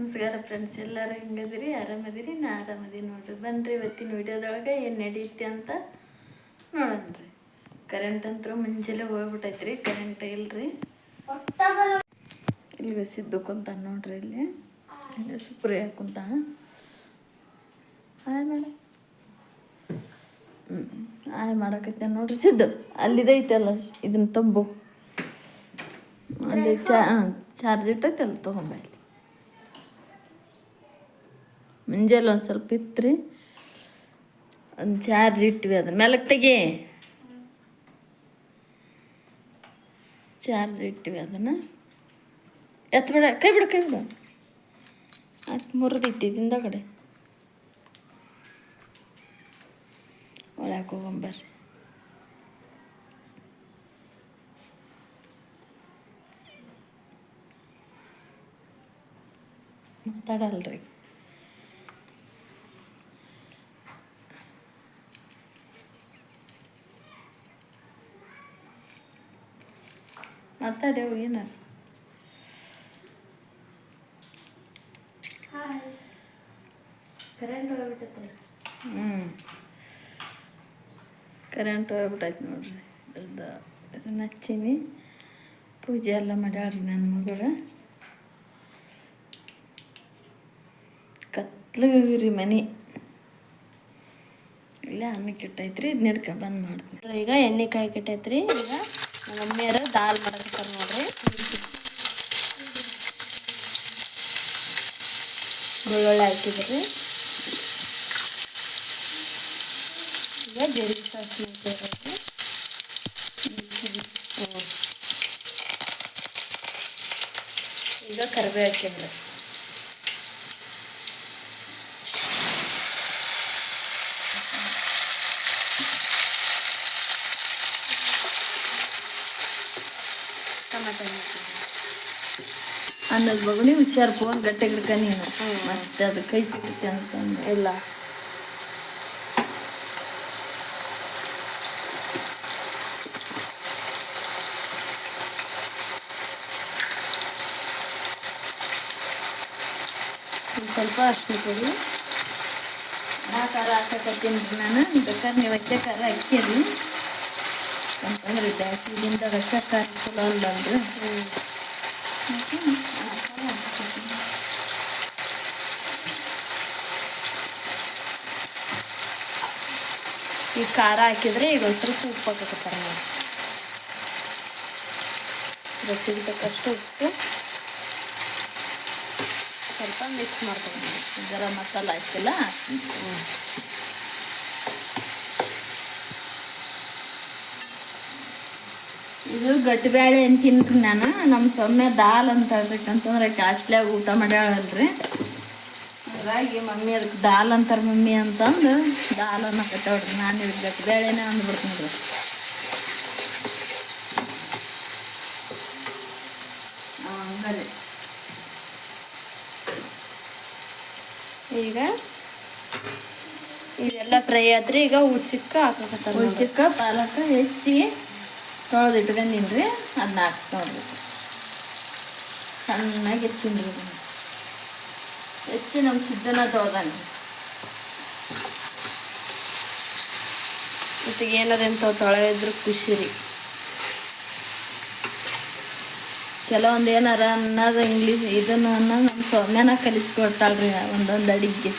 ನಮಸ್ಕಾರ ಫ್ರೆಂಡ್ಸ್, ಎಲ್ಲರೂ ಹೆಂಗದಿರಿ? ಆರಾಮದಿರಿ? ನಾ ಆರಾಮದೀನಿ ನೋಡ್ರಿ. ಬನ್ನಿರಿ ಇವತ್ತಿನ ವಿಡಿಯೋದೊಳಗೆ ಏನು ನಡೀತಿ ಅಂತ ನೋಡೋಣ್ರಿ. ಕರೆಂಟ್ ಅಂತೂ ಮುಂಜಾನೆ ಹೋಗ್ಬಿಟ್ಟೈತ್ರಿ, ಕರೆಂಟ್ ಇಲ್ರಿ. ಇಲ್ಲಿಗೆ ಸಿದ್ದು ಕುಂತ ನೋಡ್ರಿ, ಇಲ್ಲಿ ಸುಪ್ರಿಯ ಕುಂತ. Hi madam. ಹಾಯ್ ಮಾಡಕತ್ತೆ ನೋಡ್ರಿ ಸಿದ್ದು. ಅಲ್ಲಿದೈತಲ್ಲ ಇದನ್ನ ತಂಬು, ಅಲ್ಲಿ ಚಾರ್ಜ್ ಇಟ್ಟೈತಲ್ಲ, ತೊಗೊಂಬಲ್ಲಿ. ಮುಂಜಾನೆ ಒಂದು ಸ್ವಲ್ಪ ಇತ್ತು, ಒಂದು ಚಾರ್ಜ್ ಇಟ್ವಿ, ಅದನ್ನ ಮೆಲಕ್ಕೆ ತೆಗಿ. ಚಾರ್ಜ್ ಇಟ್ವಿ, ಅದನ್ನು ಎತ್ಬೇಡ, ಕೈ ಬಿಡು ಅದು ಮುರಿದಿಟ್ಟಿದ್ದಿಂದ ಕಡೆ ಒಳಗೆ ಹೋಗಂಬರ್ರಿ. ಮಾತಾಡಲ್ರಿ. ಮಾತಾಡ್ಯವು ಏನಾರ. ಕರೆಂಟ್ ಹೋಗ್ಬಿಟ್ಟೈತೆ. ಕರೆಂಟ್ ಹೋಗ್ಬಿಟ್ಟೈತೆ ನೋಡ್ರಿ. ಇದನ್ನ ಹಚ್ಚೀನಿ, ಪೂಜೆ ಎಲ್ಲ ಮಾಡ್ಯಾಳ್ರಿ ನನ್ನ ಮಗಳು. ಕತ್ಲಗ್ರಿ ಮನೆ, ಇಲ್ಲ ಅನ್ನಕ್ಕೆ ಇಟ್ಟೈತ್ರಿ. ಇದು ನಡ್ಕ ಬಂದ್ ಮಾಡ್ತೀನಿ. ಈಗ ಎಣ್ಣೆ ಕಾಯಿ ಕೆಟ್ಟೈತ್ರಿ. ಈಗ ನಮ್ಮ ಮಮ್ಮಿಯರು ದಾಲ್ ಮಾಡಕತ್ತಾರ ನೋಡ್ರಿ. ಬೆಳ್ಳುಳ್ಳಿ ಹಾಕಿದ್ರಿ. ಈಗ ಜೀರಿಗೆ ಸಾಸಿವೆ ಹಾಕಿದ್ರಿ. ಈಗ ಕರಿಬೇವು ಹಾಕಿದ್ರಿ. ಅನ್ನದ ಮಗನಿ ಹುಷಾರು, ಫೋನ್ ಗಟ್ಟೆ ಗಿಡಕ ನೀನು ಮತ್ತೆ ಅದು ಕೈ ಸಿಗುತ್ತೆ ಅಂತಂದು ಇಲ್ಲ. ಸ್ವಲ್ಪ ಅಷ್ಟು ಕೊಡಿ. ಆ ಖಾರ ಹಾಕತ್ತೀನಿ ನಾನು. ಬೇಕಾದ್ರೆ ನೀವು ಹಚ್ಚ ಖಾರ ಹಾಕಿರಿ ಅಂತಂದ್ರೆ ಬ್ಯಾಸಿಗಿಂದ ಹಚ್ಚ ಖಾರ ಚಲೋ ಅಲ್ಲಂದ್ರೆ. ಈ ಖಾರ ಹಾಕಿದ್ರೆ ಈಗ ಒಂದು ಸ್ವಲ್ಪ ಉಪ್ಪು ಹಾಕತ್ತಾರ ನೋಡಿ. ರುಚಿಗೆ ತಕ್ಕಷ್ಟು ಉಪ್ಪು ಸ್ವಲ್ಪ ಮಿಕ್ಸ್ ಮಾಡ್ಕೊಂಡು ಗರಂ ಮಸಾಲ ಹಾಕಿಲ್ಲ. ಇದು ಗಟ್ಟಿಬ್ಯಾಳೆ ಅಂತೀನಿ ನಾನು. ನಮ್ಮ ಸೊಮ್ಮೆ ದಾಲ್ ಅಂತ ಹೇಳ್ಬೇಕಂತಂದ್ರೆ ಕಾಸ್ಟ್ಲಿಯಾಗಿ ಊಟ ಮಾಡ್ಯಾಳಲ್ರಿ. ಹಾಗಾಗಿ ಮಮ್ಮಿ ಅದಕ್ಕೆ ದಾಲ್ ಅಂತಾರೆ ಮಮ್ಮಿ ಅಂತಂದು ದಾಲ್ ಅನ್ನಕತ್ತವ್ರಿ. ನಾನು ಇದಕ್ಕೆ ಗಟ್ಟಿಬ್ಯಾಳೆನೇ ಅಂದ್ಬಿಡ್ತೀನಿ ರೀ. ಹಂಗರಿ. ಈಗ ಇದೆಲ್ಲ ಫ್ರೈ ಆದ್ರಿ. ಈಗ ಉಚಿಕ್ಕ ಹಾಕಕತ್ತಾರ. ಉಚಿಕ್ಕ ಪಾಲಕ ಹೆಚ್ಚಿ ತೊಳೆದು ಇಟ್ಕೊಂಡೀನಿ ರೀ. ಅದನ್ನ ಹಾಕಿ ನೋಡ್ರಿ, ಸಣ್ಣಗೆ ಹೆಚ್ಚಿನ್ರಿ. ಅದನ್ನು ಹೆಚ್ಚಿ ನಮ್ಮ ಸಿದ್ದನ ತೊಳ್ದಾನಿ. ಮತ್ತಿಗೆ ಏನಾರ ಇಂಥವು ತೊಳೆದಿದ್ರು ಖುಷಿ ರೀ. ಕೆಲವೊಂದು ಏನಾರ ಅನ್ನೋದು ಇಂಗ್ಲೀಷ್ ಇದನ್ನು ಅನ್ನೋದು ನಮ್ಮ ಸೊಮ್ಮೆನ ಕಲಿಸ್ಕೊಡ್ತಾಳ್ರಿ. ಒಂದೊಂದು ಅಡಿಗೆ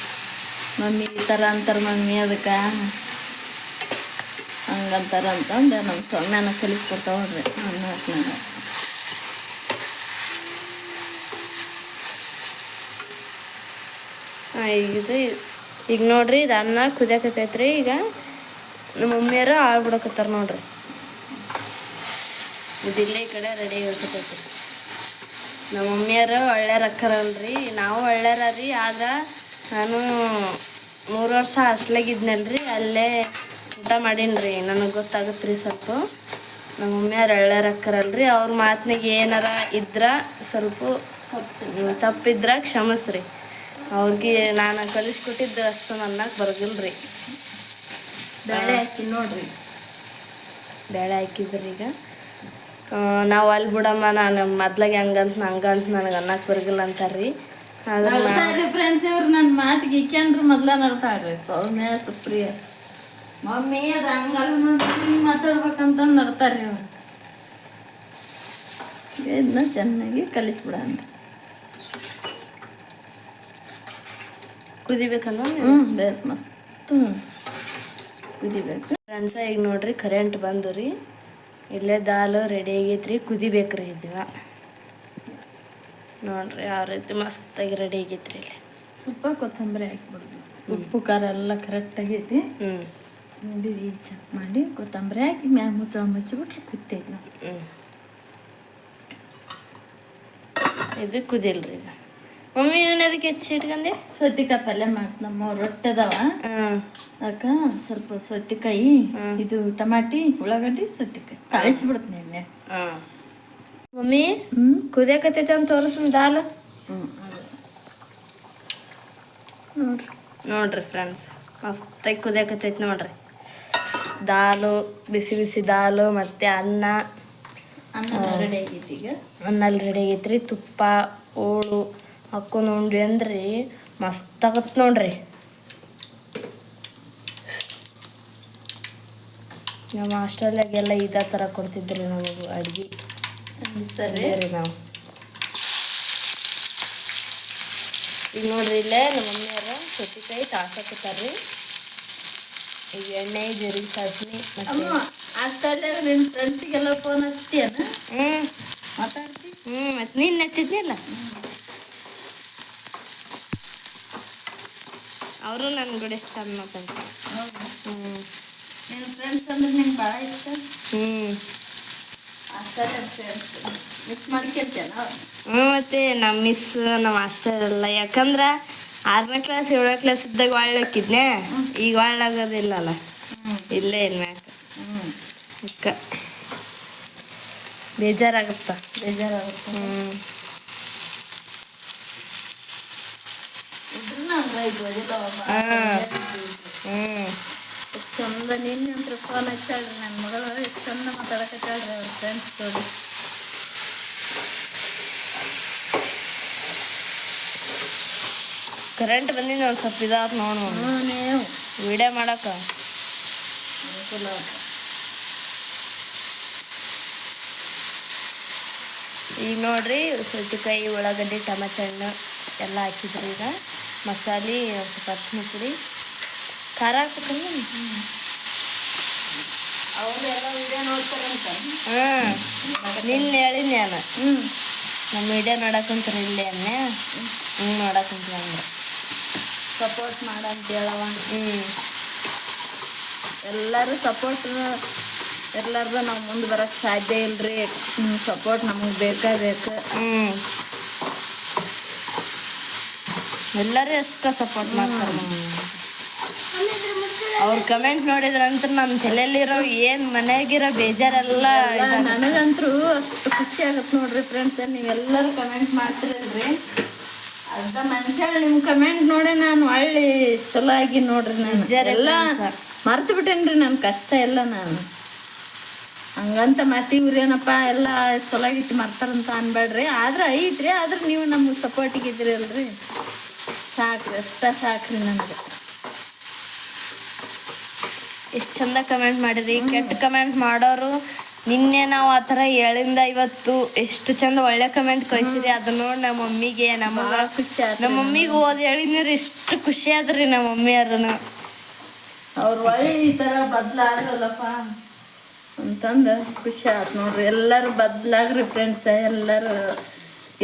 ಮಮ್ಮಿ ಈ ಥರ ಅಂತಾರೆ ಮಮ್ಮಿ, ಅದಕ್ಕೆ ಹಂಗಂತಾರ ಅಂತಂದು ನಮ್ಮ ಸೊಮ್ಮೆನ ಕಲಿಸ್ಕೊಡ್ತಾವ್ರಿ ಅನ್ನೋದ್ನಾಗ. ಈಗ ನೋಡ್ರಿ, ಇದು ಅನ್ನ ಕುದಿಯಾಕತ್ತೈತ್ರಿ. ಈಗ ನಮ್ಮ ಮಮ್ಮಿಯರು ಆಳ್ಬಿಡಕತ್ತಾರ ನೋಡ್ರಿ. ಇದಿಲ್ಲ ಈ ಕಡೆ ರೆಡಿ ಆಗಕತ್ತೈತಿ. ನಮ್ಮ ಮಮ್ಮಿಯರು ಒಳ್ಳೆಯವ್ರು ಅಕ್ಕರಲ್ರಿ. ನಾವು ಒಳ್ಳೆಯರ ರೀ. ಆಗ ನಾನು 3 ವರ್ಷ ಹಾಸ್ಟ್ಲಾಗಿದ್ನಲ್ರಿ, ಅಲ್ಲೇ ಊಟ ಮಾಡೀನಿ. ನನಗೆ ಗೊತ್ತಾಗತ್ತೆ ರೀ ಸ್ವಲ್ಪ. ನಮ್ಮ ಮಮ್ಮಿಯರು ಒಳ್ಳೆಯವ್ರು ಅಕ್ಕರಲ್ರಿ. ಅವ್ರ ಮಾತಿನಾಗ ಏನಾರ ಇದ್ರ ಸ್ವಲ್ಪ ತಪ್ಪಿದ್ರ ಕ್ಷಮಿಸ್ರಿ. ಅವ್ರಿಗೆ ನಾನು ಕಲಿಸ್ಕೊಟ್ಟಿದ್ದು ಅಷ್ಟು ಅನ್ನಕ್ಕೆ ಬರೋದಿಲ್ರಿ. ಬೇಳೆ ಹಾಕಿ ನೋಡ್ರಿ. ಬೇಳೆ ಹಾಕಿದ್ರಿ. ಈಗ ನಾವು ಅಲ್ಲಿ ಬಿಡಮ್ಮ, ನಾನು ಮೊದ್ಲಾಗೆ ಹಂಗಂತ ನನಗೆ ಅನ್ನಕ್ಕೆ ಬರೋದಿಲ್ಲ ಅಂತಾರೆ ರೀ. ಅದನ್ನ ಫ್ರೆಂಡ್ಸ್ ಇವ್ರು ನನ್ನ ಮಾತಿಗೆ ಇಕ್ಕೊಂಡ್ರು ಮೊದ್ಲ ನಡ್ತಾಳ್ರಿ ಸೌಮ್ಯ ಸುಪ್ರಿಯ ಮಮ್ಮಿ ಅದು ಹಂಗಲ್ಲ ಹಿಂಗೆ ಮಾತಾಡ್ಬೇಕಂತ ನಡ್ತಾರ್ರಿ ಅವ್ರು ಇದನ್ನ ಚೆನ್ನಾಗಿ ಕಲಿಸ್ಬಿಡೋಣ ಕುದಿಬೇಕಲ್ವ ಬೇಸ್ ಮಸ್ತ್ ಕುದಿಬೇಕು ಫ್ರೆಂಡ್ಸ ಈಗ ನೋಡ್ರಿ ಕರೆಂಟ್ ಬಂದು ರೀ ಇಲ್ಲೇ ದಾಲ್ ರೆಡಿ ಆಗೈತ್ರಿ ಕುದಿಬೇಕ್ರಿ ಇದೀಗ ನೋಡ್ರಿ ಯಾವ ರೀತಿ ಮಸ್ತಾಗಿ ರೆಡಿ ಆಗೈತ್ರಿ ಇಲ್ಲಿ ಸ್ವಲ್ಪ ಕೊತ್ತಂಬರಿ ಹಾಕ್ಬಿಡ್ದು ಉಪ್ಪು ಖಾರ ಎಲ್ಲ ಕರೆಕ್ಟ್ ಆಗೈತಿ ನೋಡಿ ಈಗ ಚೆಕ್ ಮಾಡಿ ಕೊತ್ತಂಬರಿ ಹಾಕಿ ಮ್ಯಾಗ ಮುಚ್ಚಿಬಿಟ್ರೆ ಕುತ್ತೈತಿ ಇದು ಕುದಿಲ್ರಿ ಈಗ ಮಮ್ಮಿ ಇವನ್ ಅದಕ್ಕೆ ಹೆಚ್ಚಿಟ್ಕಂಡೆ ಸೌತಿಕಾಯಿ ಪಲ್ಯ ಮಾಡ್ತ ನಮ್ಮ ರೊಟ್ಟಿ ಅದಾವ ಅದಕ್ಕೆ ಸ್ವಲ್ಪ ಸೌತಿಕಾಯಿ ಇದು ಟಮಾಟಿ ಉಳ್ಳಾಗಡ್ಡಿ ಸೌತಿಕಾಯಿ ತಾಳಿಸ್ಬಿಡ್ತೀನಿ ಎಣ್ಣೆ ಮಮ್ಮಿ ಕುದಿಯಕತ್ತೈತೆ ಅಂತ ತೋರಿಸ್ ದಾಲ್ ನೋಡ್ರಿ ಫ್ರೆಂಡ್ಸ್ ಮಸ್ತಾಗಿ ಕುದಿಯಕತ್ತೈತಿ ನೋಡ್ರಿ ದಾಲು ಬಿಸಿ ಬಿಸಿ ದಾಲು ಮತ್ತೆ ಅನ್ನ ರೆಡಿ ಆಗೈತಿ ಈಗ ಅನ್ನಲ್ಲಿ ರೆಡಿ ಆಗೈತ್ರಿ ತುಪ್ಪ ಹೋಳು ಹಾಕೊಂಡು ಉಂಡ್ವಿ ಅಂದ್ರಿ ಮಸ್ತ್ ಆಗತ್ ನೋಡ್ರಿ ನಮ್ಮ ಹಾಸ್ಟೆಲ್ದಾಗೆಲ್ಲ ಇದೇ ಥರ ಕೊಡ್ತಿದ್ರಿ ನಮಗೆ ಅಡ್ಗೆ ಸರಿ ರೀ ನಾವು ಈಗ ನೋಡ್ರಿ ಇಲ್ಲೇ ನಮ್ಮ ಮಮ್ಮಿಯವರು ಸೌತೆಕಾಯಿ ತಾಳ್ಸಕತ್ತಾರ್ರಿ ಈಗ ಎಣ್ಣೆ ಜೀರಿಗೆ ಸಾಸಿವೆ ಅಷ್ಟಲ್ಲೇ ನಿನ್ನ ಫ್ರೆಂಡ್ಸಿಗೆಲ್ಲ ಫೋನ್ ಹಚ್ತೀಯನ ಮಾತಾಡ್ತಿ ಮತ್ತೆ ನೀನು ಹಚ್ಚಿದ್ನಿಲ್ಲ ಅವರು ನನ್ನ ಕೂಡ ಎಷ್ಟು ಚಂದ ಮಾತಾಡ್ತಾರೆ ನಿನ್ನ ಫ್ರೆಂಡ್ಸ್ ಅಂದ್ರೆ ನಿಂಗೆ ಭಾಳ ಇಷ್ಟ ಅಷ್ಟಲ್ಲೇ ಫ್ರೆಂಡ್ಸ್ ಮಿಸ್ ಮಾಡ್ಕೊಳ್ತೇನ ಮತ್ತೆ ನಮ್ಮ ಮಿಸ್ ನಮ್ಮ ಮಾಸ್ಟರ್ ಎಲ್ಲ ಯಾಕಂದ್ರೆ 6ನೇ ಕ್ಲಾಸ್ 7ನೇ ಕ್ಲಾಸ್ ಇದ್ದಾಗ ಒಳ್ಳಕ್ಕಿದ್ನೆ ಈಗ ಒಳ್ಳಾಗೋದಿಲ್ಲಲ್ಲ ಇಲ್ಲೇ ಇನ್ ಮ್ಯಾಕ ಅಕ್ಕ ಬೇಜಾರಾಗುತ್ತ ಚಂದ ನಿನ್ನೆ ಅಂತ ಫೋನ್ ಹಚ್ಚಾಳ್ರಿ ನನ್ನ ಮಗಳು ಎಷ್ಟು ಚಂದ ಮಾತಾಡಕತ್ತಾಳ್ರಿ ಅವ್ರ ಫ್ರೆಂಡ್ಸ್ ಜೋಡಿ ಕರೆಂಟ್ ಬಂದಿದ್ದು ಒಂದು ಸ್ವಲ್ಪ ಇದಾದ ನೋಡು ನೀವು ವಿಡಿಯೋ ಮಾಡಕ್ಕ ಅನುಕೂಲ ಈಗ ನೋಡ್ರಿ ಸೌತೆಕಾಯಿ ಉಳ್ಳಾಗಡ್ಡಿ ಟಮಾಟೆ ಹಣ್ಣು ಎಲ್ಲ ಹಾಕಿದ್ರಿ ಈಗ ಮಸಾಲೆ ಸ್ವಲ್ಪ ಅರಿಶಿನ ಪುಡಿ ಖಾರ ಹಾಕ್ಬೇಕಂದ್ರೆ ಅವರೆಲ್ಲ ವಿಡಿಯೋ ನೋಡ್ತಾರಂತ ನಿನ್ನೆ ಹೇಳಿದ್ನಿ ನಾನು ನಮ್ಮ ವಿಡಿಯೋ ನೋಡಕ್ಕಂತಾರೆ ಇಲ್ಲೇ ಅನ್ನೆ ಹಿಂಗೆ ನೋಡಕ್ಕಂತೀವಿ ಅಂದ್ರೆ ಸಪೋರ್ಟ್ ಮಾಡಂತ ಹೇಳವ ಎಲ್ಲರೂ ಸಪೋರ್ಟ್ ಎಲ್ಲಾರ್ದು ನಾವು ಮುಂದೆ ಬರೋಕ್ಕೆ ಸಾಧ್ಯ ಇಲ್ರಿ ಸಪೋರ್ಟ್ ನಮಗೆ ಬೇಕಾ ಬೇಕು ಎಲ್ಲರೂ ಎಷ್ಟು ಸಪೋರ್ಟ್ ಮಾಡ್ತಾರೆ ಅವ್ರ ಕಮೆಂಟ್ ನೋಡಿದ ನಂತರ ನಮ್ಮ ತಲೆಯಲ್ಲಿರೋ ಏನು ಮನೆಯಾಗಿರೋ ಬೇಜಾರೆಲ್ಲ ನನಗಂತೂ ಅಷ್ಟು ಖುಷಿ ಆಗುತ್ತೆ ನೋಡ್ರಿ ಫ್ರೆಂಡ್ಸ್ ನೀವೆಲ್ಲರೂ ಕಮೆಂಟ್ ಮಾಡ್ತಿರಲ್ರಿ ಅರ್ಧ ಮನುಷ್ಯ ನಿಮ್ಮ ಕಮೆಂಟ್ ನೋಡಿ ನಾನು ಒಳ್ಳೆ ಚಲೋ ಆಗಿ ನೋಡ್ರಿ ನಾನು ಎಲ್ಲ ಮರ್ತು ಬಿಟ್ಟೇನ್ರಿ ನನ್ನ ಕಷ್ಟ ಎಲ್ಲ ನಾನು ಹಂಗಂತ ಮತ್ತೆ ಇವ್ರೇನಪ್ಪ ಎಲ್ಲ ಚಲೋ ಆಗಿತ್ತು ಮರ್ತಾರಂತ ಅನ್ಬೇಡ್ರಿ ಆದ್ರೆ ಐತ್ರಿ ಆದ್ರೆ ನೀವು ನಮ್ಗೆ ಸಪೋರ್ಟಿಗೆ ಇದ್ರಿ ಅಲ್ರಿ ಸಾಕ್ರಿ ಅಷ್ಟ ಸಾಕ್ರಿ ನನಗೆ ಎಷ್ಟು ಚಂದ ಕಮೆಂಟ್ ಮಾಡಿದ್ರಿ ಕೆಟ್ಟ ಕಮೆಂಟ್ ಮಾಡೋರು ನಿನ್ನೆ ನಾವು ಆ ಥರ 7-50 ಎಷ್ಟು ಚಂದ ಒಳ್ಳೆ ಕಮೆಂಟ್ ಕಳಿಸಿರಿ ಅದನ್ನ ನೋಡಿ ನಮ್ಮ ಮಮ್ಮಿಗೆ ನಮಗೆ ಖುಷಿ ಆಯ್ತು ನಮ್ಮ ಮಮ್ಮಿಗೆ ಹೇಳಿದ್ರಿ ಎಷ್ಟು ಖುಷಿ ಆದ್ರಿ ನಮ್ಮ ಮಮ್ಮಿಯವ್ರನ್ನ ಅವ್ರು ಒಳ್ಳೆ ಈ ಥರ ಬದಲಾದ್ರಲ್ಲಪ್ಪ ಅಂತಂದು ಖುಷಿ ಆಯ್ತು ನೋಡ್ರಿ ಎಲ್ಲರೂ ಬದಲಾಗ್ರಿ ಫ್ರೆಂಡ್ಸ್ ಎಲ್ಲರೂ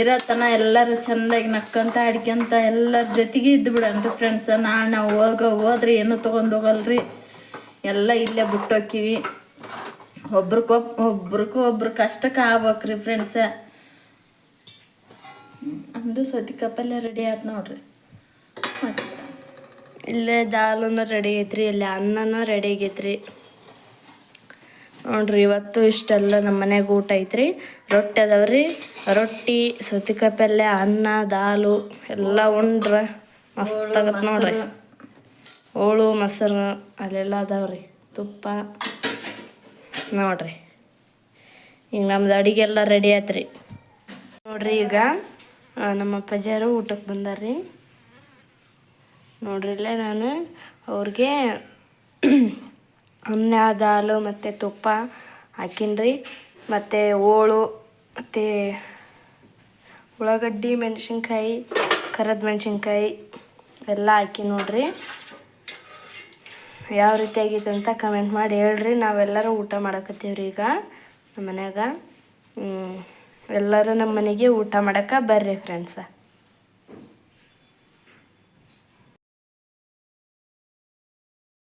ಇರತನ ಎಲ್ಲರೂ ಚೆಂದಾಗಿ ನಕ್ಕಂತ ಆಡ್ಕೊಂತ ಎಲ್ಲರ ಜೊತೆಗೆ ಇದ್ದು ಬಿಡನ್ರಿ ಫ್ರೆಂಡ್ಸ್ ನಾಳೆ ನಾವು ಹೋದ್ರೆ ಏನೂ ತೊಗೊಂಡು ಹೋಗಲ್ರಿ ಎಲ್ಲ ಇಲ್ಲೇ ಬಿಟ್ಟೋಕ್ಕಿವಿ ಒಬ್ರಿಗೊಬ್ರು ಕಷ್ಟಕ್ಕೆ ಆಗ್ಬೇಕ್ರಿ ಫ್ರೆಂಡ್ಸ ಅಂದು ಸೌತೆಕಾಯಿ ಪಲ್ಯ ರೆಡಿ ಆಯ್ತು ನೋಡ್ರಿ ಇಲ್ಲೇ ದಾಲನ್ನು ರೆಡಿ ಆಗೈತ್ರಿ ಇಲ್ಲಿ ಅನ್ನನೂ ರೆಡಿ ಆಗೈತ್ರಿ ನೋಡ್ರಿ ಇವತ್ತು ಇಷ್ಟೆಲ್ಲ ನಮ್ಮ ಮನ್ಯಾಗ ಊಟ ಐತ್ರಿ ರೊಟ್ಟಿ ಅದಾವ್ರಿ ರೊಟ್ಟಿ ಸೌತೆಕಾಯಿ ಪಲ್ಯ ಅನ್ನ ದಾಲು ಎಲ್ಲ ಉಂಡ್ರ ಮಸ್ತ್ ಆಗತ್ತೆ ನೋಡ್ರಿ ಹೋಳು ಮೊಸರು ಅಲ್ಲೆಲ್ಲ ಅದಾವ್ರಿ ತುಪ್ಪ ನೋಡ್ರಿ ಈಗ ನಮ್ದು ಅಡಿಗೆ ಎಲ್ಲ ರೆಡಿ ಆಯ್ತ್ರಿ ನೋಡ್ರಿ ಈಗ ನಮ್ಮ ಅಪ್ಪಾಜಿಯರು ಊಟಕ್ಕೆ ಬಂದಾರ್ರಿ ನೋಡ್ರಿ. ಇಲ್ಲೇ ನಾನು ಅವ್ರಿಗೆ ಅನ್ನ ದಾಲು ಮತ್ತು ತುಪ್ಪ ಹಾಕಿನ್ರಿ, ಮತ್ತು ಹೋಳು ಮತ್ತು ಉಳ್ಳಾಗಡ್ಡಿ, ಮೆಣಸಿನ್ಕಾಯಿ, ಕರಿದ ಮೆಣಸಿನ್ಕಾಯಿ ಎಲ್ಲ ಹಾಕಿ ನೋಡ್ರಿ. ಯಾವ ರೀತಿ ಆಗೈತೆ ಅಂತ ಕಮೆಂಟ್ ಮಾಡಿ ಹೇಳ್ರಿ. ನಾವೆಲ್ಲರೂ ಊಟ ಮಾಡಕತ್ತೀವ್ರಿ ಈಗ ನಮ್ಮ ಮನ್ಯಾಗ. ಎಲ್ಲರೂ ನಮ್ಮ ಮನೆಗೆ ಊಟ ಮಾಡಕ್ಕೆ ಬರ್ರಿ ಫ್ರೆಂಡ್ಸ.